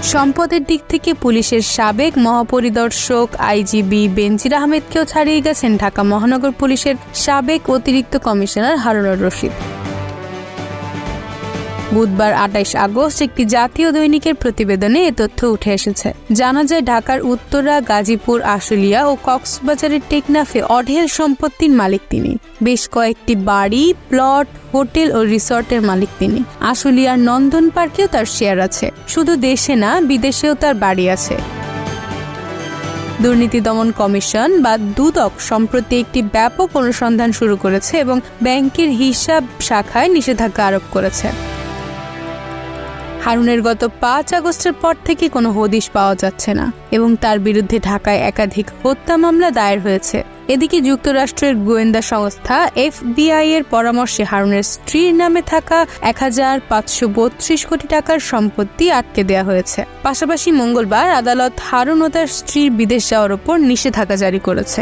সম্পদের দিক থেকে পুলিশের সাবেক মহাপরিদর্শক আইজিবি বেনজির আহমেদকেও ছাড়িয়ে গেছেন ঢাকা মহানগর পুলিশের সাবেক অতিরিক্ত কমিশনার হারুনুর রশিদ। বুধবার ২৮ আগস্ট একটি জাতীয় দৈনিকের প্রতিবেদনে এ তথ্য উঠে এসেছে। জানা যায়, ঢাকার উত্তরা, গাজীপুর, আশুলিয়া ও কক্সবাজারের টেকনাফে অঢেল সম্পত্তির মালিক তিনি। বেশ কয়েকটি বাড়ি, প্লট, হোটেল ও রিসর্টের মালিক তিনি। আশুলিয়ার নন্দন পার্কেও তার শেয়ার আছে। শুধু দেশে না, বিদেশেও তার বাড়ি আছে। দুর্নীতি দমন কমিশন বা দুদক সম্প্রতি একটি ব্যাপক অনুসন্ধান শুরু করেছে এবং ব্যাংকের হিসাব শাখায় নিষেধাজ্ঞা আরোপ করেছে। হারুনের গত ৫ আগস্টের পর থেকে কোনো হদিশ পাওয়া যাচ্ছে না এবং তার বিরুদ্ধে ঢাকায় একাধিক হত্যা মামলা দায়ের হয়েছে। এদিকে যুক্তরাষ্ট্রের গোয়েন্দা সংস্থা FBI এর পরামর্শে হারুনের স্ত্রীর নামে থাকা ১,৫৩২ কোটি টাকার সম্পত্তি আটকে দেওয়া হয়েছে। পাশাপাশি মঙ্গলবার আদালত হারুন ও তার স্ত্রীর বিদেশ যাওয়ার উপর নিষেধাজ্ঞা জারি করেছে।